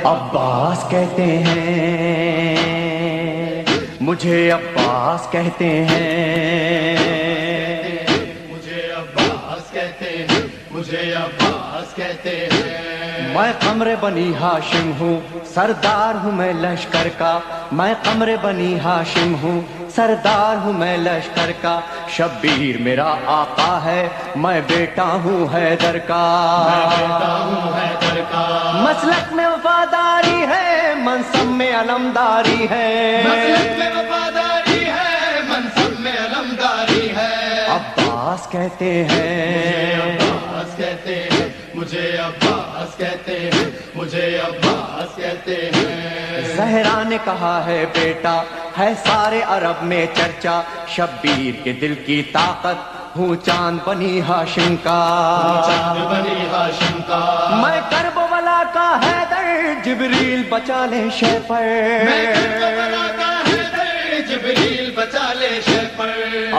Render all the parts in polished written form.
عباس کہتے ہیں، مجھے عباس کہتے ہیں، مجھے عباس کہتے ہیں، مجھے عباس کہتے ہیں۔ میں قمر بنی ہاشم ہوں، سردار ہوں میں لشکر کا، میں قمر بنی ہاشم ہوں، سردار ہوں میں لشکر کا، شبیر میرا آقا ہے، میں بیٹا ہوں حیدر کا، میں بیٹا ہوں حیدر کا، مسلک میں وفاداری ہے، منصب میں علمداری ہے، مسلک میں وفاداری ہے، منصب میں علمداری ہے۔ عباس کہتے ہیں، عباس کہتے ہیں، مجھے عباس کہتے ہیں، مجھے عباس کہتے ہیں۔ زہرا نے کہا ہے بیٹا ہے سارے عرب میں چرچا، شبیر کے دل کی طاقت ہوں چاند بنی ہاشم کا، چاند بنی ہاشم کا، میں کرب ولا کا حیدر، جبریل بچا لے شے پر، میں کربلا کا حیدر، جبریل بچا لے شے پر۔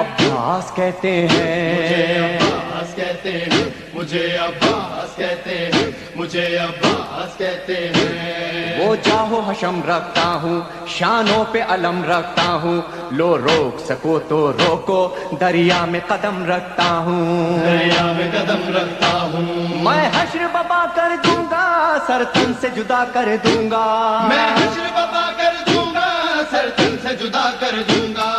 عباس کہتے مجھے ہیں، عباس کہتے ہیں، مجھے عباس کہتے ہیں، مجھے عباس کہتے ہیں۔ وہ جاہو حشم رکھتا ہوں، شانوں پہ علم رکھتا ہوں، لو روک سکو تو روکو، دریا میں قدم رکھتا ہوں، دریا میں قدم رکھتا ہوں، میں حشر بپا کر دوں گا، سر تن سے جدا کر دوں گا، میں حشر بپا کر دوں گا، سر تن سے جدا کر دوں گا۔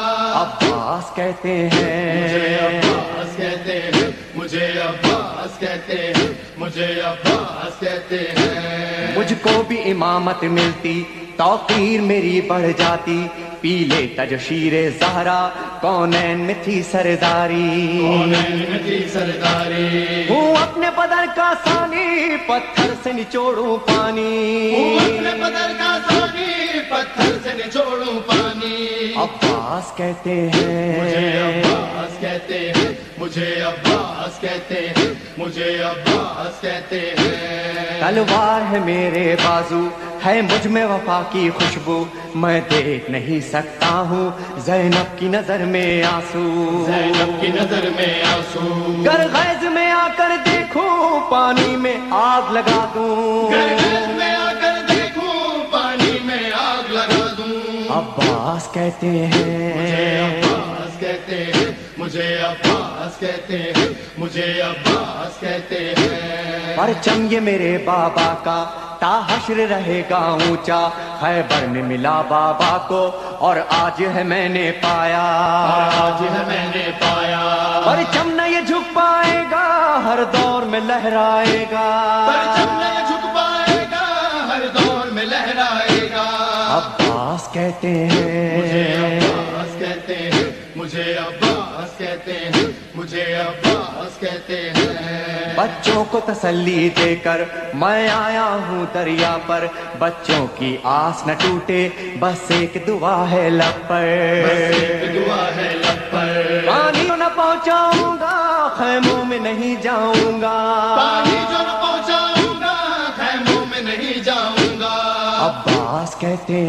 عباس کہتے مجھے ہیں، عباس کہتے ہیں، مجھے عباس کہتے ہیں، مجھے عباس کہتے ہیں۔ مجھ کو بھی امامت ملتی، توقیر میری بڑھ جاتی، پی لیتا جو شیر زہرا، کونین میں تھی سرداری، کونین میں تھی سرداری، ہوں اپنے بدر کا ثانی، پتھر سے نچوڑوں پانی، اپنے بدر کا ثانی، پتھر سے نچوڑوں پانی۔ عباس کہتے مجھے ہیں، عباس کہتے ہیں، مجھے عباس کہتے ہیں، مجھے عباس کہتے ہیں۔ تلوار ہے میرے بازو، ہے مجھ میں وفا کی خوشبو، میں دیکھ نہیں سکتا ہوں زینب کی نظر میں آنسو، زینب کی نظر میں آنسو، گر غیظ میں آ کر دیکھوں پانی میں آگ لگا دوں، گرگز میں آ کر دیکھوں پانی میں آگ لگا دوں۔ عباس کہتے مجھے ہیں، عباس کہتے ہیں، مجھے عباس کہتے ہیں، مجھے عباس کہتے ہیں۔ پرچم یہ میرے بابا کا تا حشر رہے گا اونچا، خیبر میں ملا بابا کو اور آج ہے میں نے پایا، آج ہے میں نے پایا، پرچم نہ یہ جھک پائے گا، ہر دور میں لہرائے گا، پرچم نہیں جھک پائے گا، ہر دور میں لہرائے گا۔ عباس کہتے مجھے ہیں، عباس کہتے ہیں، مجھے عباس کہتے ہیں، مجھے عباس کہتے ہیں۔ بچوں کو تسلی دے کر میں آیا ہوں دریا پر، بچوں کی آس نہ ٹوٹے، بس ایک دعا ہے لب پر، بس ایک دعا ہے لب پر، پانی نہ پہنچاؤں گا، خیموں میں نہیں جاؤں گا، پانی جو نہ پہنچاؤں گا، خیموں میں نہیں جاؤں گا۔ عباس کہتے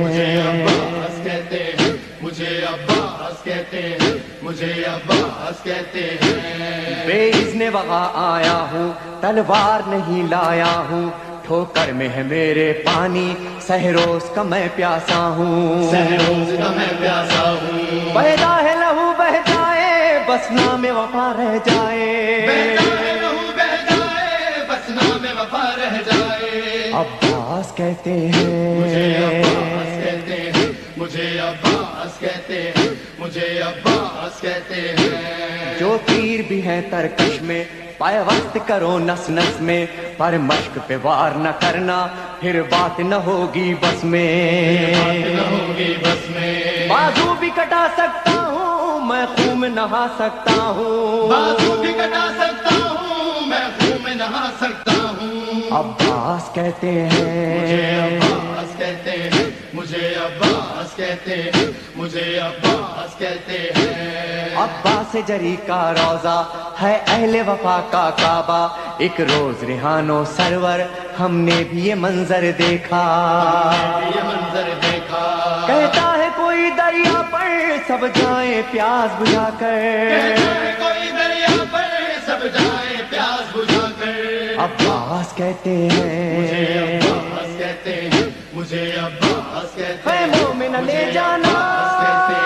مجھے ہیں، عباس کہتے ہیں، مجھے عباس کہتے ہیں، مجھے عباس کہتے ہیں۔ بے اذن وہاں آیا ہوں، تلوار نہیں لایا ہوں، ٹھوکر میں ہے میرے پانی، سہروز کا میں پیاسا ہوں، سہروز کا میں پیاسا ہوں، پیدا ہے لہو بہ جائے، بس نام وفا رہ جائے، بہتا ہے لہو بہ جائے، بس نام وفا رہ جائے۔ عباس کہتے مجھے عباس ہیں، کہتے ہیں، مجھے عباس کہتے ہیں، مجھے عباس کہتے ہیں۔ جو تیر بھی ہیں ترکش میں، پیوست کرو نس نس میں، پر مشق پہ وار نہ کرنا، پھر بات نہ ہوگی بس میں، بات نہ ہوگی بس میں، بازو بھی کٹا سکتا ہوں میں، خون میں نہا سکتا ہوں، بازو بھی کٹا سکتا ہوں میں، خون میں نہا سکتا ہوں۔ عباس کہتے مجھے ہیں، عباس کہتے ہیں، مجھے عباس کہتے ہیں، مجھے عباس کہتے ہیں۔ عباس جری کا روزہ ہے اہل وفا کا کعبہ، ایک روز ریحانو سرور ہم نے بھی یہ منظر دیکھا، یہ منظر دیکھا، کہتا ہے کوئی دریا پر سب جائیں پیاس بجھا کر، کہتا ہے کوئی دریا پر سب جائے پیاس بجھا کر۔ عباس کہتے مجھے ہیں، عباس کہتے مجھے عباس کہتے اے ہیں مومن لے مجھے جانا عباس کہتے